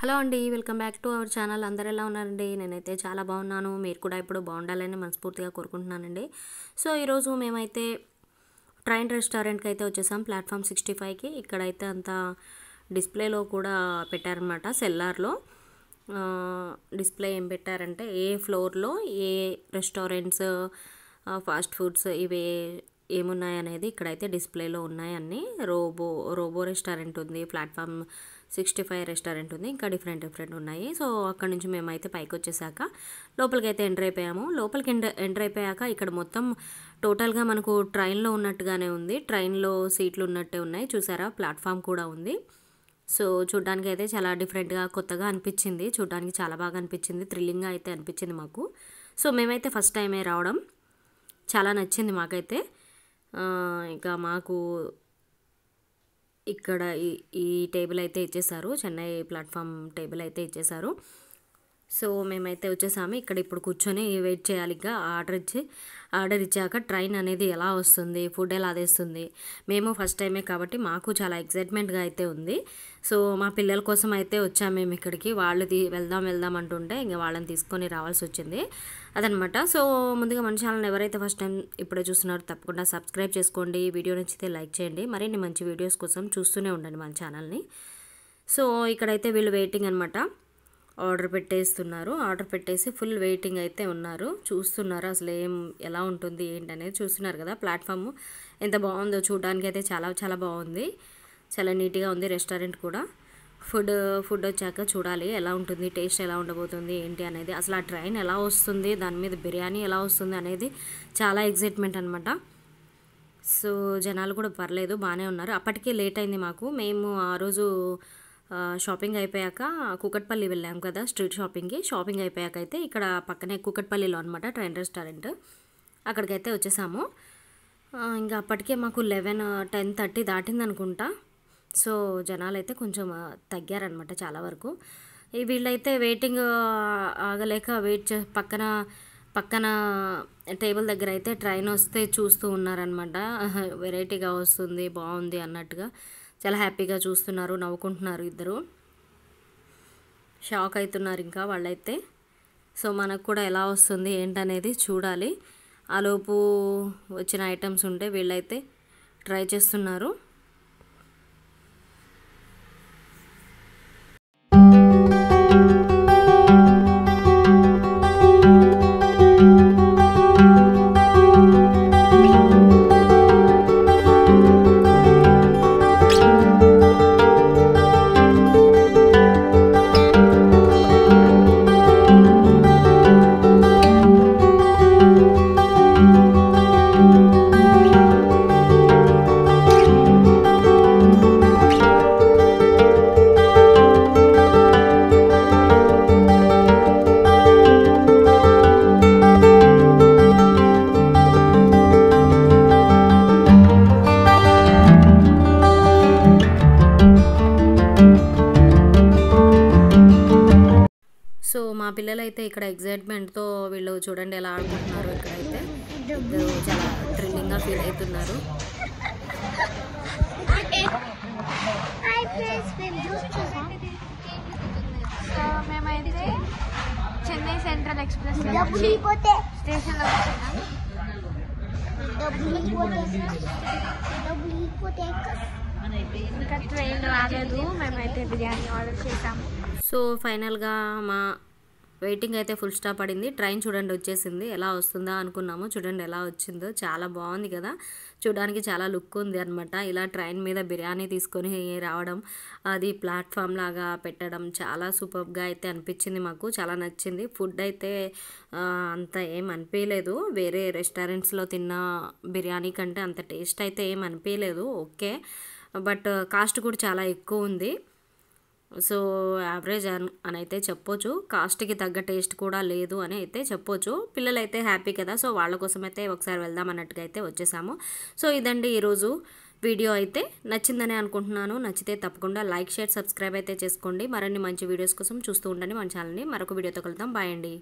Hello అండి, welcome back to our channel. అందరు ఎలా ఉన్నారండి? నేనైతే చాలా బాగున్నాను. మీరు కూడా ఇప్పుడు బాగుండాలని మనస్ఫూర్తిగా కోరుకుంటున్నానండి. సో ఈరోజు మేమైతే ట్రైన్ రెస్టారెంట్కి అయితే వచ్చేసాం, ప్లాట్ఫామ్ 65కి. ఇక్కడైతే అంతా డిస్ప్లేలో కూడా పెట్టారనమాట. సెల్లార్లో డిస్ప్లే ఏం పెట్టారంటే ఏ ఫ్లోర్లో ఏ రెస్టారెంట్స్, ఫాస్ట్ ఫుడ్స్ ఇవి ఏమున్నాయనేది ఇక్కడైతే డిస్ప్లేలో ఉన్నాయన్నీ. రోబో రెస్టారెంట్ ఉంది, ప్లాట్ఫామ్ 65 రెస్టారెంట్ ఉంది, ఇంకా డిఫరెంట్ ఉన్నాయి. సో అక్కడ నుంచి మేమైతే పైకి వచ్చేసాక లోపలికి అయితే ఎంటర్ అయిపోయాము. లోపలికి ఎంటర్ అయిపోయాక ఇక్కడ మొత్తం టోటల్గా మనకు ట్రైన్లో ఉన్నట్టుగానే ఉంది. ట్రైన్లో సీట్లు ఉన్నట్టే ఉన్నాయి, చూసారా? ప్లాట్ఫామ్ కూడా ఉంది. సో చూడ్డానికి అయితే చాలా డిఫరెంట్గా కొత్తగా అనిపించింది. చూడ్డానికి చాలా బాగా అనిపించింది, థ్రిల్లింగ్గా అయితే అనిపించింది మాకు. సో మేమైతే ఫస్ట్ టైమే రావడం, చాలా నచ్చింది మాకైతే. ఇంకా మాకు ఇక్కడ ఈ టేబుల్ అయితే ఇచ్చేసారు, చెన్నై ప్లాట్ఫామ్ టేబుల్ అయితే ఇచ్చేసారు. సో మేమైతే వచ్చేసాము. ఇక్కడ ఇప్పుడు కూర్చొని వెయిట్ చేయాలి. ఇంకా ఆర్డర్ ఇచ్చాక ట్రైన్ అనేది ఎలా వస్తుంది, ఫుడ్ ఎలా తెస్తుంది. మేము ఫస్ట్ టైమే కాబట్టి మాకు చాలా ఎక్సైట్మెంట్గా అయితే ఉంది. సో మా పిల్లల కోసం అయితే వచ్చాము మేము ఇక్కడికి. వాళ్ళు వెళ్దాం అంటుంటే ఇంకా వాళ్ళని తీసుకొని రావాల్సి వచ్చింది అదనమాట. సో ముందుగా మన ఛానల్ ఎవరైతే ఫస్ట్ టైం ఇప్పుడే చూస్తున్నారో తప్పకుండా సబ్స్క్రైబ్ చేసుకోండి. వీడియో నచ్చితే లైక్ చేయండి. మరిన్ని మంచి వీడియోస్ కోసం చూస్తూనే ఉండండి మన ఛానల్ని. సో ఇక్కడైతే వీళ్ళు వెయిటింగ్ అనమాట, ఆర్డర్ పెట్టేస్తున్నారు. ఆర్డర్ పెట్టేసి ఫుల్ వెయిటింగ్ అయితే ఉన్నారు, చూస్తున్నారు అసలు ఎలా ఉంటుంది ఏంటనేది చూస్తున్నారు కదా. ప్లాట్ఫామ్ ఎంత బాగుందో చూడడానికి అయితే చాలా చాలా బాగుంది, చాలా నీట్గా ఉంది రెస్టారెంట్ కూడా. ఫుడ్ వచ్చాక చూడాలి ఎలా ఉంటుంది, టేస్ట్ ఎలా ఉండబోతుంది ఏంటి అనేది. అసలు ఆ ట్రైన్ ఎలా వస్తుంది, దాని మీద బిర్యానీ ఎలా వస్తుంది అనేది చాలా ఎక్సైట్మెంట్ అనమాట. సో జనాలు కూడా పర్లేదు, బాగానే ఉన్నారు. అప్పటికే లేట్ అయింది మాకు. మేము ఆ రోజు షాపింగ్ అయిపోయాక కూకట్పల్లి వెళ్ళాము కదా, స్ట్రీట్ షాపింగ్ అయిపోయాక అయితే ఇక్కడ పక్కనే కూకట్పల్లిలో అనమాట ట్రైన్ రెస్టారెంట్, అక్కడికైతే వచ్చేసాము. ఇంకా అప్పటికే మాకు 10:30 దాటింది అనుకుంటా. సో జనాలు అయితే కొంచెం తగ్గారనమాట చాలా వరకు. వీళ్ళైతే వెయిటింగ్ ఆగలేక పక్కన టేబుల్ దగ్గర అయితే ట్రైన్ వస్తే చూస్తూ ఉన్నారనమాట. వెరైటీగా వస్తుంది, బాగుంది అన్నట్టుగా చాలా హ్యాపీగా చూస్తున్నారు, నవ్వుకుంటున్నారు. ఇద్దరు షాక్ అవుతున్నారు ఇంకా వాళ్ళైతే. సో మనకు కూడా ఎలా వస్తుంది ఏంటనేది చూడాలి. ఆలోపు వచ్చిన ఐటమ్స్ ఉంటే వీళ్ళైతే ట్రై చేస్తున్నారు. సో మా పిల్లలైతే ఇక్కడ ఎగ్జైట్మెంట్తో వీళ్ళు చూడండి ఎలా ఆడుకుంటున్నారు. ఇక్కడైతే ఇద్దరు చాలా థ్రిల్లింగ్గా ఫీల్ అవుతున్నారు. సో మేమైతే చెన్నై సెంట్రల్ ఎక్స్ప్రెస్ స్టేషన్లో వచ్చాము. ఇంకా ట్రైన్ రాలేదు, మేమైతే బిర్యానీ ఆర్డర్ చేసాము. సో ఫైనల్గా మా వెయిటింగ్ అయితే ఫుల్ స్టాప్ పడింది. ట్రైన్ చూడండి వచ్చేసింది. ఎలా వస్తుందా అనుకున్నాము, చూడండి ఎలా వచ్చిందో. చాలా బాగుంది కదా, చూడడానికి చాలా లుక్ ఉంది అనమాట. ఇలా ట్రైన్ మీద బిర్యానీ తీసుకొని రావడం, అది ప్లాట్ఫామ్ లాగా పెట్టడం చాలా సూపర్గా అయితే అనిపించింది మాకు, చాలా నచ్చింది. ఫుడ్ అయితే అంత ఏం అనిపించలేదు, వేరే రెస్టారెంట్స్లో తిన్న బిర్యానీ కంటే అంత టేస్ట్ అయితే ఏం అనిపించలేదు. ఓకే, బట్ కాస్ట్ కూడా చాలా ఎక్కువ ఉంది. సో యావరేజ్ అని అయితే చెప్పొచ్చు, కాస్ట్కి తగ్గ టేస్ట్ కూడా లేదు అని అయితే చెప్పొచ్చు. పిల్లలు అయితే హ్యాపీ కదా, సో వాళ్ళ కోసం అయితే ఒకసారి వెళ్దాం అన్నట్టుగా అయితే వచ్చేసాము. సో ఇదండి ఈరోజు వీడియో. అయితే నచ్చిందని అనుకుంటున్నాను. నచ్చితే తప్పకుండా లైక్, షేర్, సబ్స్క్రైబ్ అయితే చేసుకోండి. మరిన్ని మంచి వీడియోస్ కోసం చూస్తూ ఉండండి మన ఛానల్ని. మరొక వీడియోతో కలుద్దాం. బాయ్ అండి.